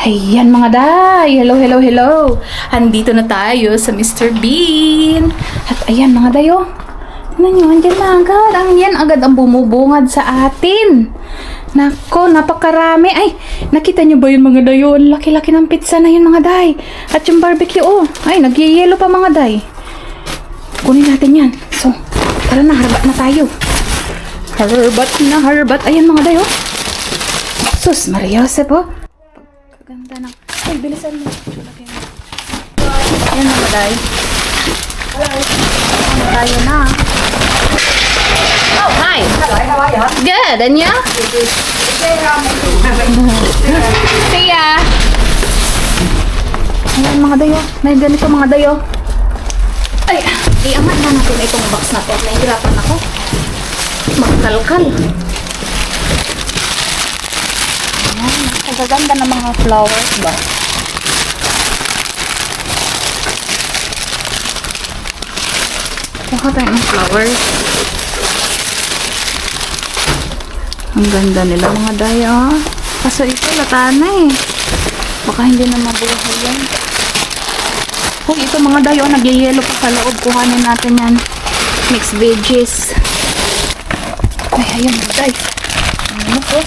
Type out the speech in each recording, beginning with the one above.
Ayan mga day! Hello, hello, hello! Andito na tayo sa Mr. Bean! At ayan mga day, oh! Tingnan nyo, andyan na agad. Yan agad ang bumubungad sa atin. Nako, napakarami. Ay, nakita nyo ba yun mga day? Ang laki-laki ng pizza na yun mga day. At yung barbecue, oh. Ay, nagyayelo pa mga day. Kunin natin yan. So, tara na, harbat na tayo. Harbat na, harbat. Ayan mga day, oh. Sus, Maria Josep, oh. Ganda ng... Ay, bilisan mo. Ayan mga day. Tayo na. Oh, hi. How are you? Good, and you? See ya. Ayan mga dayo. May ganito mga dayo. Ay, iangat na natin itong box na to. Nahihirapan ako. Magkalkal. Ayan. Ang gaganda ng mga flowers ba? Kuha tayo ng flowers. Ang ganda nila mga daya. Kaso ito, lata na eh. Baka hindi na mabuhay yan. Uy, ito mga daya, nagyayelo pa sa loob. Kuhanin natin yan. Mixed veggies. Ay, ayun mga daya. Ano po?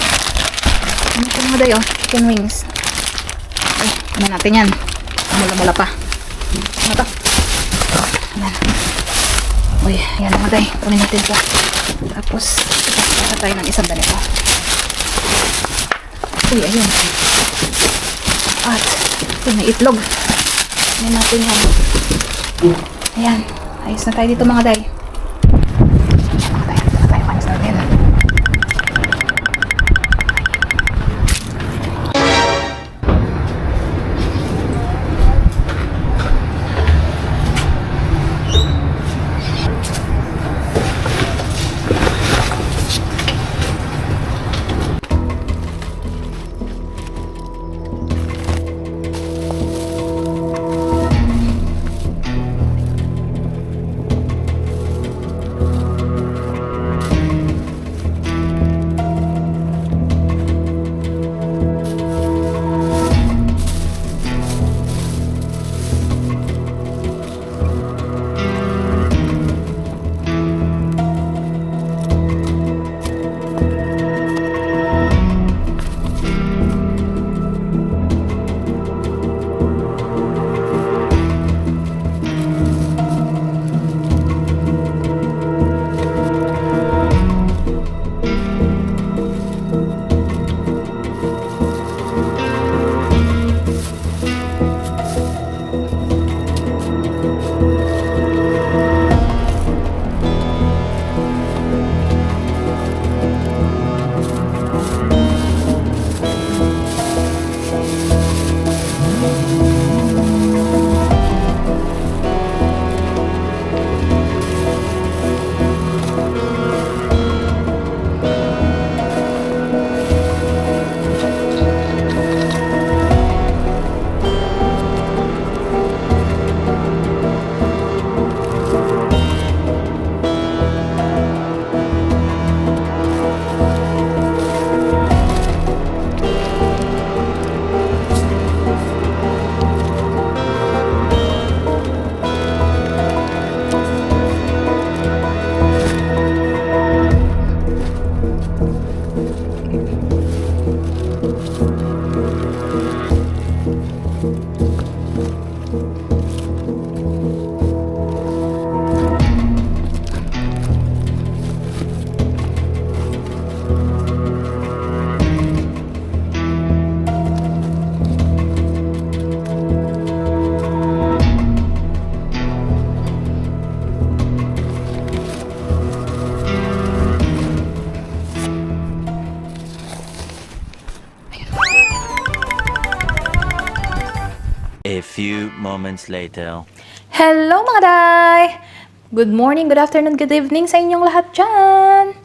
Ano po mga daya? Chicken wings. Ay, ano natin yan? Mula-mula pa. Ano to? Ayan. Uy, yan mga day. Kunin natin ito. Tapos, ipasara tayo ng isang ganito. Uy, ayun. At, ito may itlog. Kunin natin yan. Ayan. Ayos na tayo dito mga day. Tayo, panis natin. A few moments later. Hello mga day! Good morning, good afternoon, good evening sa inyong lahat dyan!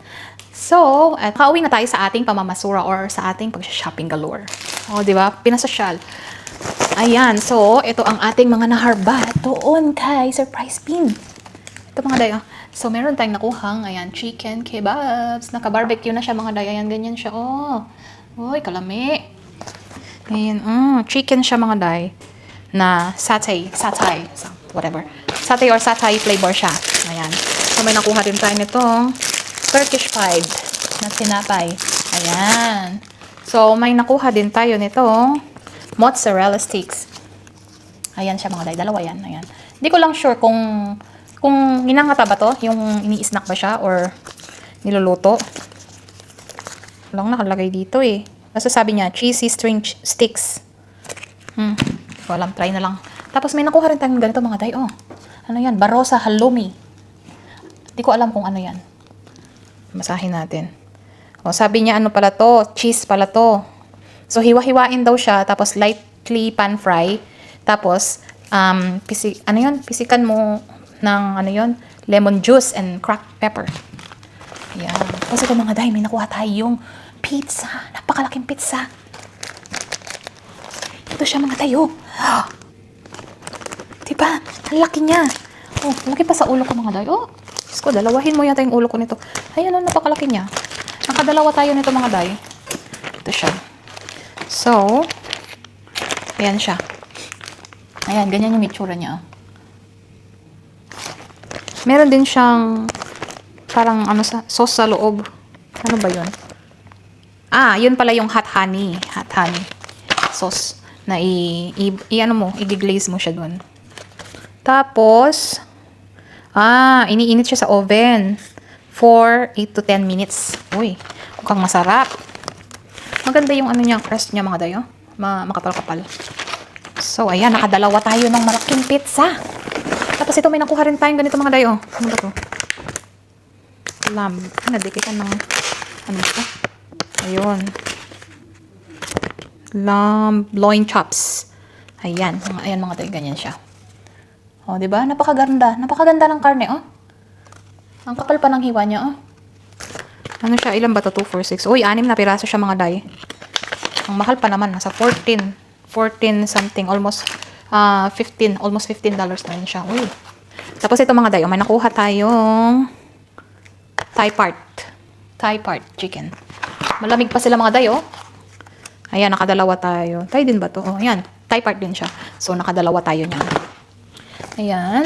So, kauwi na tayo sa ating pamamasura or sa ating pag-shopping galore. O, di ba? Pinasosyal. Ayan, so, ito ang ating mga naharbat doon kay Surprise Pin. Ito mga day, oh. So, meron tayong nakuhang, ayan, chicken kebabs. Naka-barbecue na siya mga day. Ayan, ganyan siya, oh. Uy, kalami. Ayan, chicken siya mga day. Na satay, whatever. Satay or satay flavor siya. Ayan. So, may nakuha din tayo nitong Turkish fried na tinapay. Ayan. So, may nakuha din tayo nitong mozzarella sticks. Ayan siya mga day. Dalawa yan. Ayan. Hindi ko lang sure kung ginangata ba to? Yung ini-snack ba siya? Or niluluto? Walang nakalagay dito eh. Basta sabi niya, cheesy string sticks. Walang, try na lang. Tapos may nakuha rin tayong ganito mga day. Oh, ano yan? Barossa halloumi. Hindi ko alam kung ano yan. Masahin natin. O, sabi niya ano pala to? Cheese pala to. So, hiwa-hiwain daw siya. Tapos, lightly pan fry. Tapos, ano yun? Pisikan mo ng ano yun? Lemon juice and cracked pepper. Ayan. Tapos ito mga day, may nakuha tayong pizza. Napakalaking pizza. Ito siya mga tayo. Diba? Ang laki niya. Oh, laki pa sa ulo ko mga day. Oh, Diyos ko, dalawahin mo yata yung ulo ko nito. Ayan, napakalaki niya. Nakadalawa tayo nito mga day. Ito siya. So, ayan siya. Ayan, ganyan yung itsura niya. Meron din siyang parang sauce sa loob. Ano ba yun? Yun pala yung hot honey. Hot honey sauce na i-glaze mo siya dun. Tapos, iniinit siya sa oven for 8 to 10 minutes. Uy, mukhang masarap. Maganda yung ano niya, crust niya mga dayo. Makapal-kapal. So, ayan, nakadalawa tayo ng malaking pizza. Tapos ito, may nakuha rin tayong ganito mga dayo. Ano ba to? Lamb. Nadikitan ng ano ito? Ayun. Lamb loin chops. Ayan. Ayan mga dayo, ganyan siya. O, diba? Napakaganda. Napakaganda ng karne, oh. Ang kapal pa ng hiwa niya, oh. Ano siya? Ilan ba to? 2, 4, 6. Uy, 6 na piraso siya mga day. Ang mahal pa naman. Nasa 14 something. Almost 15. Almost $15 na yun siya. Uy. Tapos ito mga day, may nakuha tayong Thai part chicken. Malamig pa sila mga day, oh. Ayan, nakadalawa tayo. Thai din ba to? Oh, ayan. Thai part din siya. So, nakadalawa tayo niyan. Ayan.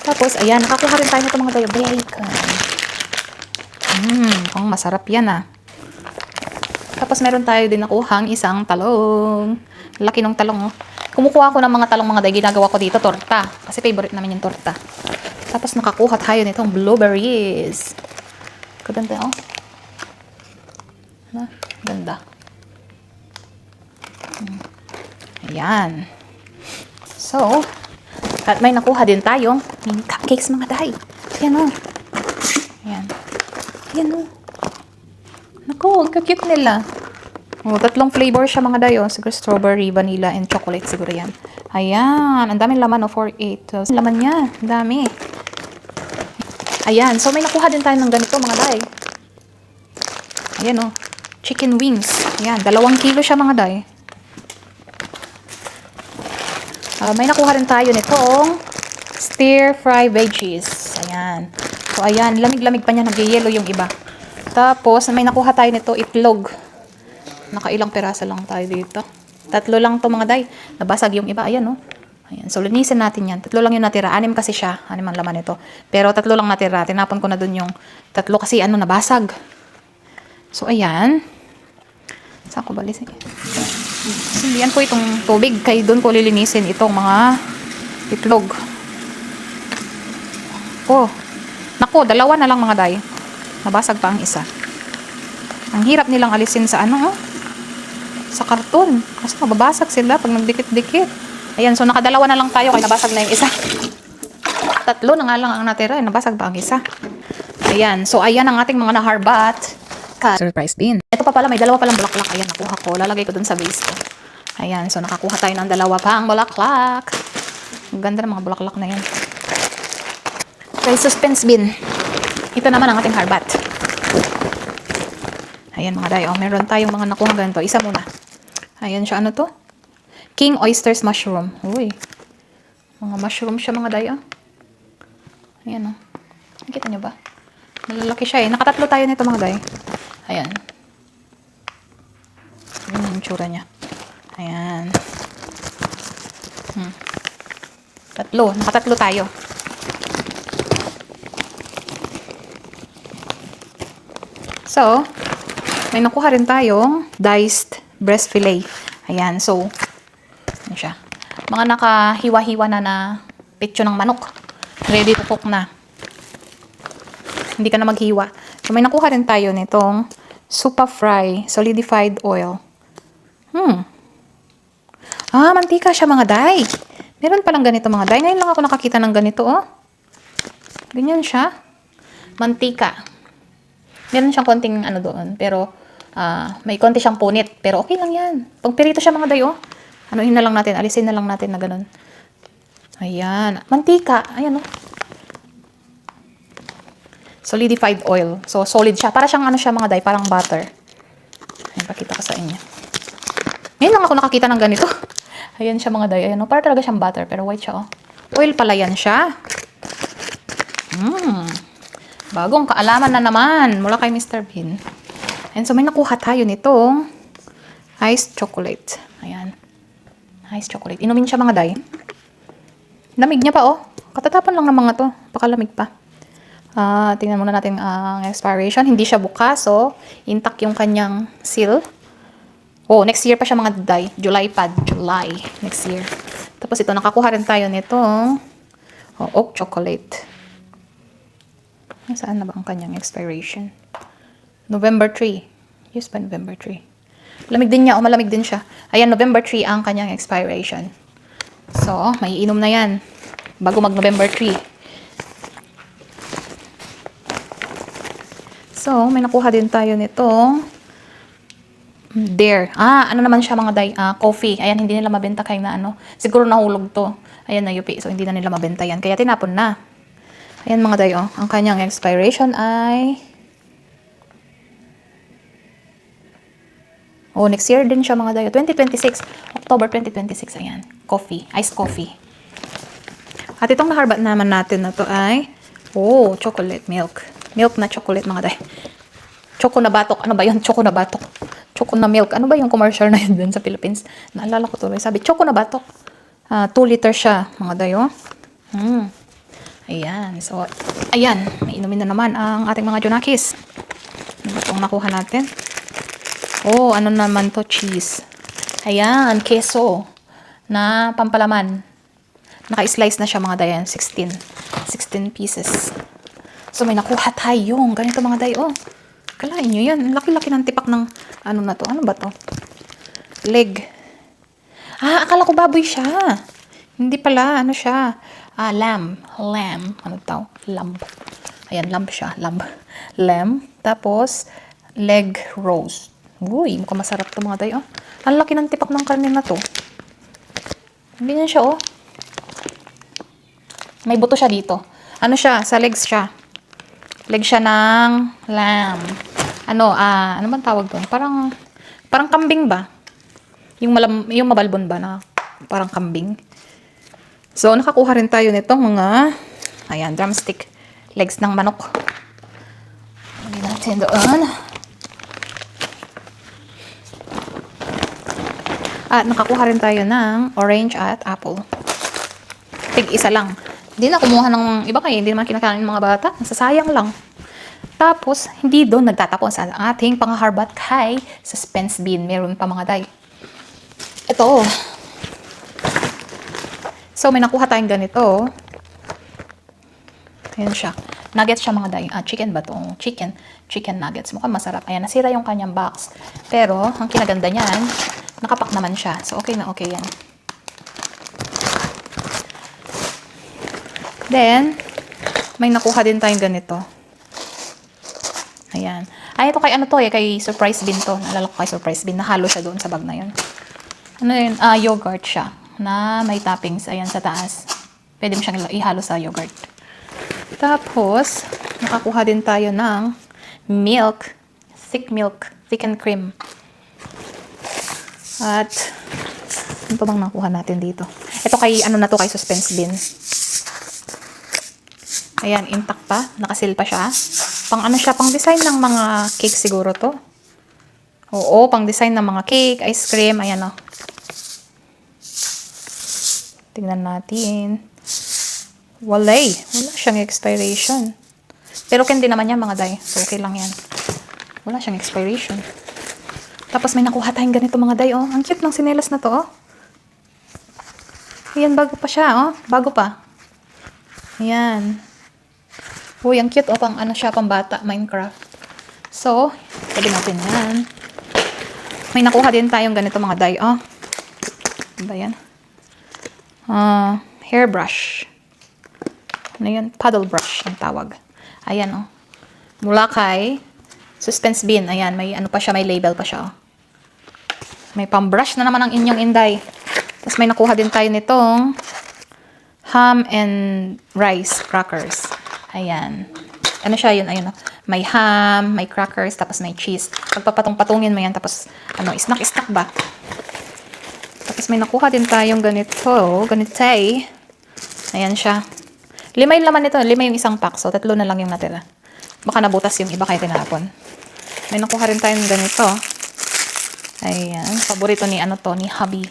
Tapos, ayan, nakakuha rin tayo nito mga day. Bacon. Ang masarap yan, ah. Tapos, meron tayo din nakuhang isang talong. Laki ng talong, oh. Kumukuha ko ng mga talong mga day. Ginagawa ko dito, torta. Kasi favorite namin yung torta. Tapos, nakakuha tayo nitong blueberries. Ganda, oh. Ganda. Ayan. So, at may nakuha din tayong mini cupcakes mga day. Ayan, oh. Ayan. Ayan, oh. Naku, cute nila. Oh, 3 flavor siya mga day, oh. Siguro strawberry, vanilla, and chocolate siguro yan. Ayan. Ang daming laman, oh. 4, 8. Laman niya. Ang dami. Ayan. So, may nakuha din tayo ng ganito mga day. Ayan, oh. Chicken wings. Ayan. 2 kilo siya mga day. May nakuha rin tayo nitong stir fry veggies. Ayan. So, ayan. Lamig-lamig pa niya. Nag-yellow yung iba. Tapos, may nakuha tayo nito itlog. Nakailang piraso lang tayo dito. 3 lang to mga day. Nabasag yung iba. Ayan, oh. Ayan. So, linisin natin yan. 3 lang yung natira. 6 kasi siya. 6 ang laman nito. Pero 3 lang natira. Tinapon ko na dun yung 3 kasi nabasag. So, ayan. Saan ko balisin? Sindihan ko itong tubig. Kaya doon ko lilinisin itong mga itlog. Oh. Naku, 2 na lang mga day. Nabasag pa ang isa. Ang hirap nilang alisin sa oh. Sa karton. Kasi mababasag sila pag nagdikit-dikit. Ayan, so nakadalawa na lang tayo. Kaya nabasag na yung isa. 3 na nga lang ang natira. Nabasag pa ang isa. Ayan, so ayan ang ating mga naharbat. Surprise din. Ito pa pala, may 2 palang bulaklak. Ayan, nakuha ko. Lalagay ko dun sa vase ko. Ayan, so nakakuha tayo ng 2 pang bulaklak. Ang ganda ng mga bulaklak na yan. Okay, suspense bin. Ito naman ang ating harbat. Ayan mga day. Meron tayong mga nakuha ganito. Isa muna. Ayan siya. Ano to? King Oysters Mushroom. Uy. Mga mushroom siya mga day. Ayan, oh. Nakita nyo ba? Malalaki siya, eh. Nakatatlo tayo nito mga day. Ayan. Ayan yung tsura niya. Ayan. Tatlo. Nakatatlo tayo. So, may nakuha rin tayong diced breast fillet. Ayan. So, ano siya? Mga nakahiwa-hiwa na pitsyo ng manok. Ready to cook na. Hindi ka na maghiwa. So, may nakuha rin tayo nitong Supa Fry Solidified Oil. Mantika siya mga day. Meron palang ganito mga day. Ngayon lang ako nakakita ng ganito, oh. Ganyan siya. Mantika. Meron siyang konting ano doon. Pero, may konti siyang punit. Pero okay lang yan. Pag pirito siya mga day, oh. Anuhin na lang natin. Alisin na lang natin na ganun. Ayan. Mantika. Ayan, oh. Solidified oil. So, solid siya. Para siyang ano siya mga day. Parang butter. Ayan, pakita ko sa inyo. Ngayon lang ako nakakita ng ganito. Ayan siya mga day. Ayan, oh. Para talaga siyang butter. Pero white siya, oh. Oil pala yan siya. Bagong kaalaman na naman. Mula kay Mr. Bean. And so, may nakuha tayo nitong iced chocolate. Ayan. Iced chocolate. Inumin siya mga day. Lamig niya pa, oh. Katatapon lang ng mga to. Pakalamig pa. Tingnan muna natin ang expiration. Hindi siya bukas, so intact yung kanyang seal. Oh, next year pa siya mga day. July pa. July. Next year. Tapos ito, nakakuha rin tayo nitong oak chocolate. Saan na ba ang kanyang expiration? November 3. Yes pa, November 3. Lamig din niya. Malamig din siya. Ayan, November 3 ang kanyang expiration. So, may inom na yan. Bago mag-November 3. So, may nakuha din tayo nitong Dare. Ano naman siya mga day? Coffee. Ayan, hindi nila mabenta kaya na ano. Siguro nahulog to. Ayan, nayupi. So, hindi na nila mabenta yan. Kaya tinapon na. Ayan mga day, oh. Ang kanyang expiration ay next year din siya mga day. 2026. October 2026. Ayan. Coffee. Iced coffee. At itong naharbat naman natin na to ay chocolate milk. Milk na chocolate mga day. Choco na batok. Ano ba yun? Choco na batok. Choco na milk. Ano ba yung commercial na yun dun sa Philippines? Naalala ko tuloy. Sabi, choco na batok. 2 liters siya mga day, oh. Ayan. So, ayan. May inumin na naman ang ating mga Junakis. Ano ba itong nakuha natin? Ano naman to? Cheese. Ayan. Keso. Na pampalaman. Naka-slice na siya mga day. 16 pieces. So, may nakuha tayong ganito mga day, oh. Kalain nyo yan. Laki-laki ng tipak ng ano na to. Ano ba to? Leg. Akala ko baboy siya. Hindi pala. Ano siya? Lamb. Ano tao? Lamb. Ayan, lamb siya. Lamb. Tapos, leg roast. Uy, mukhang masarap to mga day, oh. Ang laki ng tipak ng karne na to. Ganyan siya, oh. May buto siya dito. Ano siya? Sa legs siya. Leg siya ng lamb. Ano bang tawag doon? Parang kambing ba? Yung mabalbon ba na parang kambing. So, nakakuha rin tayo nitong mga, ayan, drumstick. Legs ng manok. Lagyan natin doon. At nakakuha rin tayo ng orange at apple. Tig-isa lang. Hindi na kumuha ng iba kaya hindi naman kinakain ng mga bata. Nasasayang lang. Tapos, hindi doon nagtatapos sa ating pangharbat kay suspense bean. Meron pa mga day. Ito. So, may nakuha tayong ganito. Ayan siya. Nuggets siya mga day. Chicken ba ito? Chicken nuggets. Mukhang masarap. Ayan, nasira yung kanyang box. Pero, ang kinaganda niyan, nakapak naman siya. So, okay na okay yan. Then, may nakuha din tayong ganito. Ayan. Ito kay ano to kay surprise bean to. Naalala ko kay surprise bean. Nahalo siya doon sa bag na yun. Ano yun? Yogurt siya. Na may toppings. Ayan sa taas. Pwede mo siyang ihalo sa yogurt. Tapos, nakakuha din tayo ng milk. Thick milk. Thick and cream. At, ano pa bang nakuha natin dito? Ito kay, ano na to, kay suspense bean. Ayan, intact pa. Nakasil pa siya. Pang ano siya, pang design ng mga cake siguro to. Oo, pang design ng mga cake, ice cream. Ayan o. Tingnan natin. Wala siyang expiration. Pero candy naman yan mga day. So, okay lang yan. Wala siyang expiration. Tapos may nakuha tayong ganito mga day, oh. Ang cute ng sinelas na to, oh. Ayan, bago pa siya, oh. Bago pa. Ayan. Uy, ang cute, oh. Pang ano siya, pang bata, Minecraft. So, pwede natin yan. May nakuha din tayong ganito mga day, oh. Ano ba yan? Hairbrush. Ano yun? Paddle brush ang tawag. Ayan, oh. Mula kay Suspense Bin. Ayan, may ano pa siya, may label pa siya, oh. May pang-brush na naman ang inyong inday. Tapos may nakuha din tayo nitong ham and rice crackers. Ayan. Ano siya yun? Ayun, oh. May ham, may crackers, tapos may cheese. Pagpapatong-patungin mo yan, tapos ano, snack-snack ba? Tapos may nakuha din tayong ganito. Ganitay. Ayan siya. 5 yung laman nito. 5 yung isang pack. So, 3 na lang yung natira. Baka nabutas yung iba kaya tinapon. May nakuha rin tayong ganito. Ayan. Paborito ni ano to, ni hubby.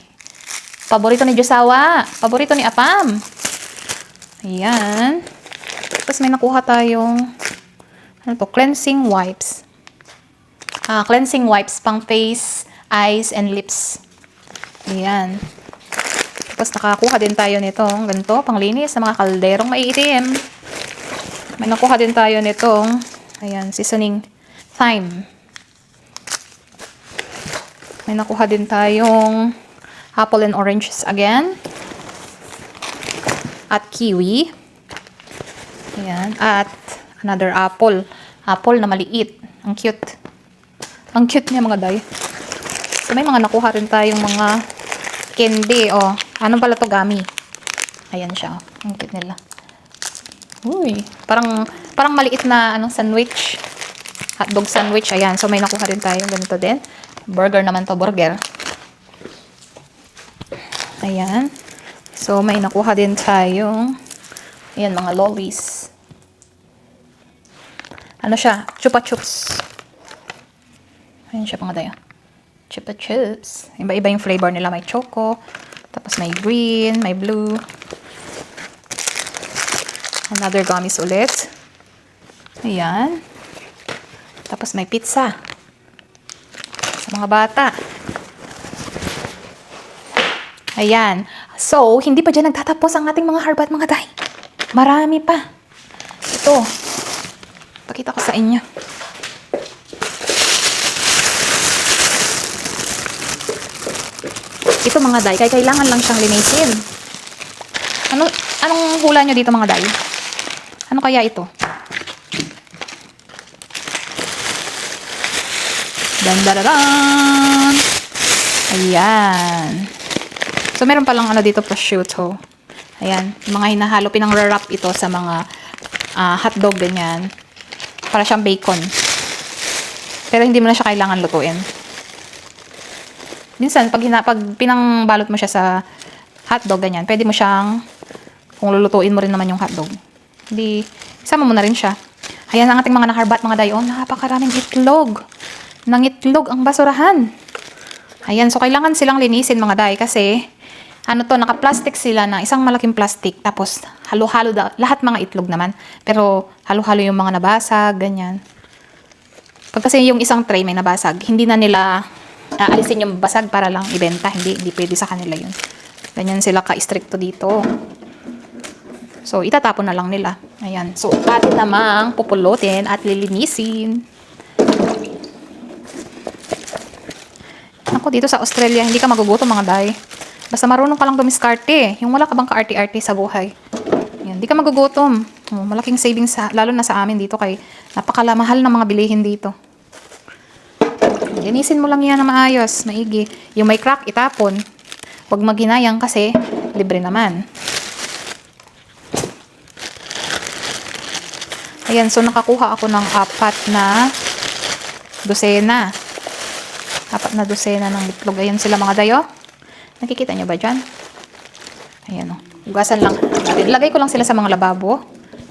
Paborito ni Josawa. Paborito ni Apam. Ayan. Tapos may nakuha tayong ano to, cleansing wipes. Cleansing wipes pang face, eyes, and lips. Ayan. Tapos nakakuha din tayo nitong ganito, panglinis sa mga kalderong maiitim. May nakuha din tayo nitong, ayan, seasoning thyme. May nakuha din tayong apple and oranges again. At kiwi. Ayan. At another apple. Apple na maliit. Ang cute. Ang cute niya mga day. So, may mga nakuha rin tayong mga candy. Oh, ano pala to, gummy? Ayan siya. Ang cute nila. Uy, parang maliit na ano, sandwich. Hotdog sandwich. Ayan. So, may nakuha rin tayong ganito din. Burger naman to, burger. Ayan. So, may nakuha din tayong ayan, mga lollies. Ano siya? Chupa Chups. Ayan siya mga daya. Chupa Chups. Iba-iba yung flavor nila. May choco. Tapos may green. May blue. Another gummies ulit. Ayan. Tapos may pizza. Sa mga bata. Ayan. So, hindi pa dyan nagtatapos ang ating mga harbat mga day. Marami pa. Ito. Pakita ko sa inyo. Ito mga day, kailangan lang siyang linisin. Anong hula nyo dito mga day? Ano kaya ito? Dan. Ayan. So, meron palang ano dito, prosciutto. Ayan. Yung mga hinahalo, pinang-wrap ito sa mga hotdog, ganyan. Para siyang bacon. Pero hindi mo na siya kailangan lutuin. Minsan, pag pinangbalot mo siya sa hotdog, ganyan, pwede mo siyang, kung lulutuin mo rin naman yung hotdog, hindi, isama mo na rin siya. Ayan ang ating mga nakarbat, mga dayon. Napakaraming itlog. Nang itlog ang basurahan. Ayan, so kailangan silang linisin mga day kasi ano to, naka-plastic sila na isang malaking plastic tapos halo-halo lahat mga itlog naman. Pero halo-halo yung mga nabasag, ganyan. Pag kasi yung isang tray may nabasag, hindi na nila alisin yung basag para lang ibenta. Hindi pwede sa kanila yun. Ganyan sila ka-stricto dito. So, itatapon na lang nila. Ayan. So, atin namang pupulutin at lilinisin. Ako dito sa Australia, hindi ka magugutom mga day. Basta marunong ka lang dumiskarte. Yung wala ka bang ka-arte-arte sa buhay. Yan, hindi ka magugutom. Malaking savings, lalo na sa amin dito kay napakalamahal ng mga bilihin dito. Linisin mo lang yan na maayos, maigi. Yung may crack, itapon. Huwag maghinayang kasi libre naman. Ayan, so nakakuha ako ng 4 na dosena. 4 na dosena ng itlog. Ayan sila mga dayo. Nakikita nyo ba dyan? Ayan o. Hugasan lang. Lagay ko lang sila sa mga lababo.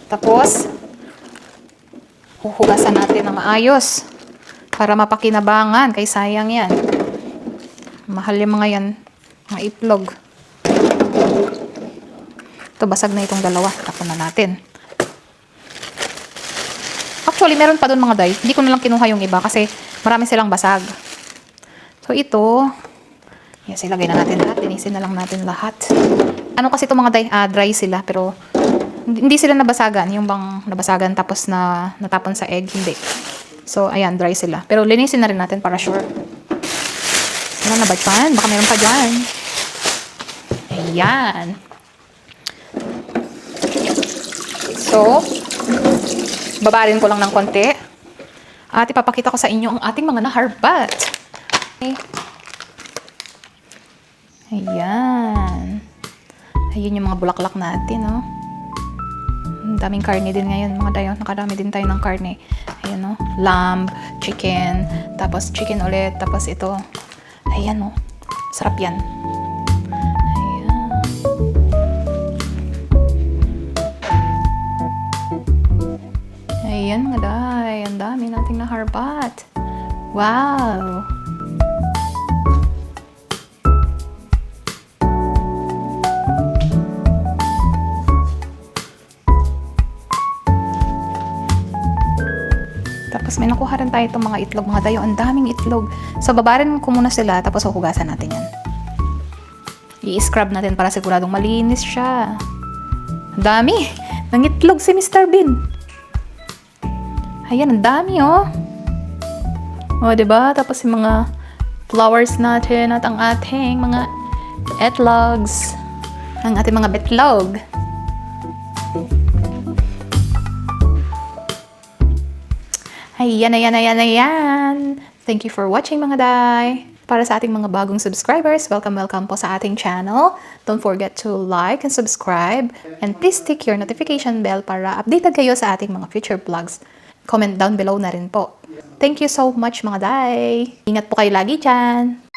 Tapos, huhugasan natin na maayos. Para mapakinabangan. Kay sayang yan. Mahal yung mga yan. Mga itlog. Ito, basag na itong dalawa. Tapon na natin. Actually, meron pa doon mga day. Hindi ko na lang kinuha yung iba kasi marami silang basag. So, ito. Yes, ilagay na natin lahat. Linisin na lang natin lahat. Ano kasi itong mga day? Dry sila. Pero, hindi sila nabasagan. Yung bang nabasagan tapos na natapon sa egg. Hindi. So, ayan, dry sila. Pero, linisin na rin natin para sure. Ano na ba dyan? Baka meron pa dyan. Ayan. So, babarin ko lang ng konti. At ipapakita ko sa inyo ang ating mga naharbat. Okay. Ayan. Ayun yung mga bulaklak natin, oh. Ang daming karne din ngayon, mga dayo. Nakadami din tayo ng karne. Ayan, oh. Lamb, chicken, tapos chicken ulit, tapos ito. Ayan, oh. Sarap yan. Ayan mga day, ang dami nating naharbat. Wow! Tapos may nakuha rin tayo itong mga itlog mga dayo. Ang daming itlog. So babarin ko muna sila tapos huhugasan natin yan. I-scrub natin para siguradong malinis siya. Ang dami! Nang itlog si Mr. Bean. Ayan, ang dami, oh. O, diba? Tapos yung mga flowers natin at ang ating mga etlogs. Ang ating mga betlog. Ayan, ayan, ayan, ayan. Thank you for watching, mga day. Para sa ating mga bagong subscribers, welcome, welcome po sa ating channel. Don't forget to like and subscribe. And please tick your notification bell para updated kayo sa ating mga future vlogs. Comment down below na rin po. Thank you so much mga day. Ingat po kayo lagi dyan.